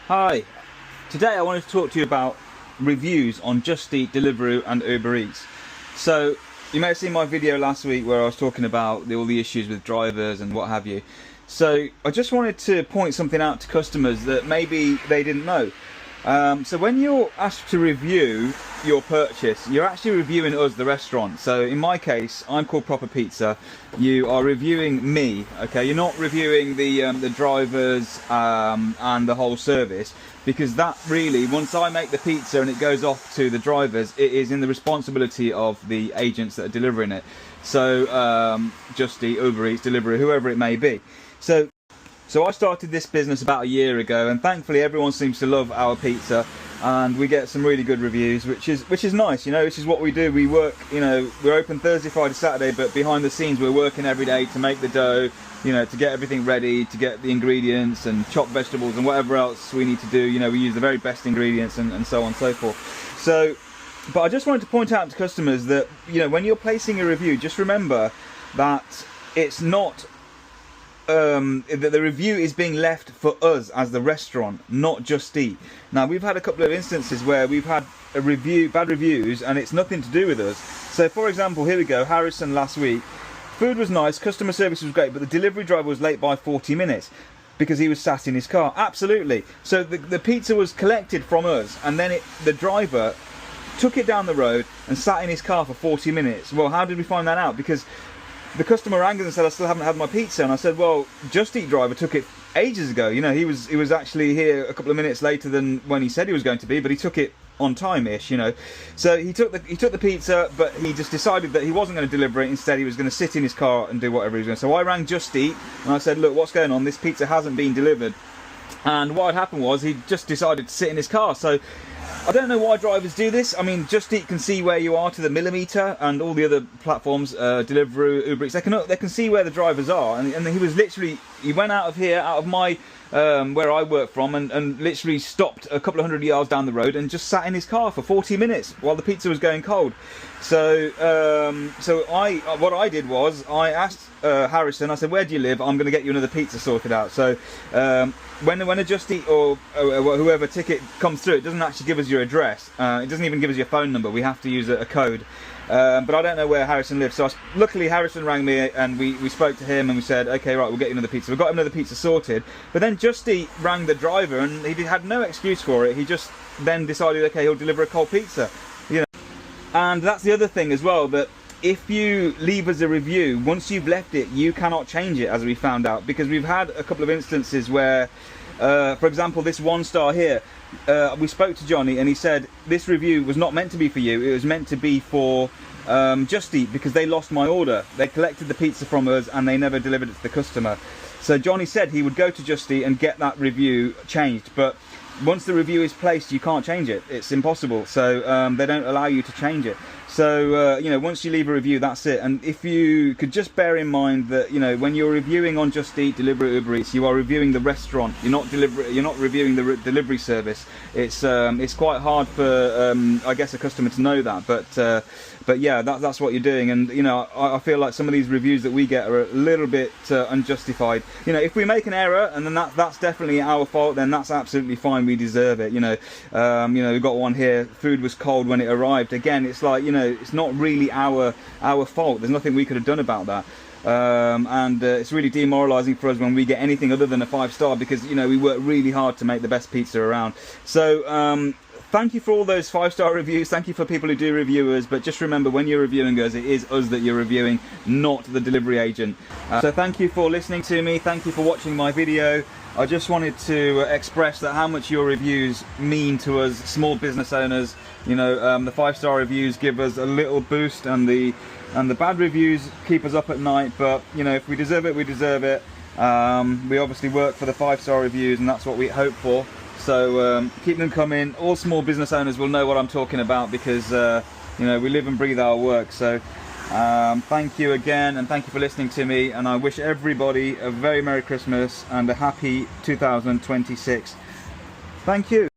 Hi, today I wanted to talk to you about reviews on JustEat, Deliveroo and UberEats. So you may have seen my video last week where I was talking about all the issues with drivers and what have you. So I just wanted to point something out to customers that maybe they didn't know. So when you're asked to review your purchase, you're actually reviewing us, the restaurant. So in my case, I'm called Proper Pizza. You are reviewing me, okay? You're not reviewing the drivers and the whole service, because that really, once I make the pizza and it goes off to the drivers, it is in the responsibility of the agents that are delivering it. So JustEat, UberEats, Deliveroo, whoever it may be. So I started this business about a year ago, and thankfully everyone seems to love our pizza, and we get some really good reviews, which is nice. You know, this is what we do. We work, you know, we're open Thursday, Friday, Saturday, but behind the scenes we're working every day to make the dough, you know, to get everything ready, to get the ingredients and chop vegetables and whatever else we need to do. You know, we use the very best ingredients and so on and so forth. So, but I just wanted to point out to customers that, you know, when you're placing a review, just remember that it's not that the review is being left for us as the restaurant, not JustEat. Now, we've had a couple of instances where we've had bad reviews, and it's nothing to do with us. So for example, here we go, Harrison last week. Food was nice, customer service was great, but the delivery driver was late by 40 minutes because he was sat in his car. Absolutely. So the pizza was collected from us, and then the driver took it down the road and sat in his car for 40 minutes. Well, how did we find that out? Because the customer rang us and said, I still haven't had my pizza. And I said, well, JustEat driver took it ages ago. You know, he was actually here a couple of minutes later than when he said he was going to be, but he took it on time-ish, you know. So he took the pizza, but he just decided that he wasn't going to deliver it. Instead, he was going to sit in his car and do whatever he was going to. So I rang JustEat and I said, look, what's going on? This pizza hasn't been delivered. And what had happened was he just decided to sit in his car. So I don't know why drivers do this. I mean, JustEat can see where you are to the millimetre, and all the other platforms, Deliveroo, UberEats, they can see where the drivers are. And he was literally, he went out of here, out of my where I work from, and literally stopped a couple of 100 yards down the road and just sat in his car for 40 minutes while the pizza was going cold. So what I did was I asked Harrison, I said, where do you live? I'm going to get you another pizza sorted out. So when a JustEat or whoever ticket comes through, it doesn't actually give us your address. It doesn't even give us your phone number. We have to use a code. But I don't know where Harrison lives. So luckily Harrison rang me, and we spoke to him, and we said, okay, right, we'll get you another pizza. We got him another pizza sorted. But then JustEat rang the driver, and he had no excuse for it. He just then decided, okay, he'll deliver a cold pizza. You know, and that's the other thing as well, that if you leave us a review, once you've left it, you cannot change it, as we found out, because we've had a couple of instances where, for example, this 1 star here, we spoke to Johnny and he said this review was not meant to be for you, it was meant to be for JustEat, because they lost my order. They collected the pizza from us and they never delivered it to the customer. So Johnny said he would go to JustEat and get that review changed, but once the review is placed, you can't change it. It's impossible. So they don't allow you to change it. So you know, once you leave a review, that's it. And if you could just bear in mind that, you know, when you're reviewing on JustEat, Deliveroo, UberEats, you are reviewing the restaurant. You're not reviewing the delivery service. It's quite hard for I guess a customer to know that, but yeah, that's what you're doing. And you know, I feel like some of these reviews that we get are a little bit unjustified. You know, if we make an error and then that's definitely our fault, then that's absolutely fine. We deserve it. You know, we've got one here. Food was cold when it arrived. Again, it's like, you know, it's not really our fault. There's nothing we could have done about that. And it's really demoralising for us when we get anything other than a 5-star, because, you know, we work really hard to make the best pizza around. So thank you for all those 5-star reviews. Thank you for people who do review us, but just remember, when you're reviewing us, it is us that you're reviewing, not the delivery agent. So thank you for listening to me. Thank you for watching my video. I just wanted to express that how much your reviews mean to us small business owners. You know, the 5-star reviews give us a little boost, and the bad reviews keep us up at night. But you know, if we deserve it, we deserve it. We obviously work for the 5-star reviews, and that's what we hope for. So keep them coming. All small business owners will know what I'm talking about, because you know, we live and breathe our work. So thank you again, and thank you for listening to me, and I wish everybody a very Merry Christmas and a happy 2026. Thank you.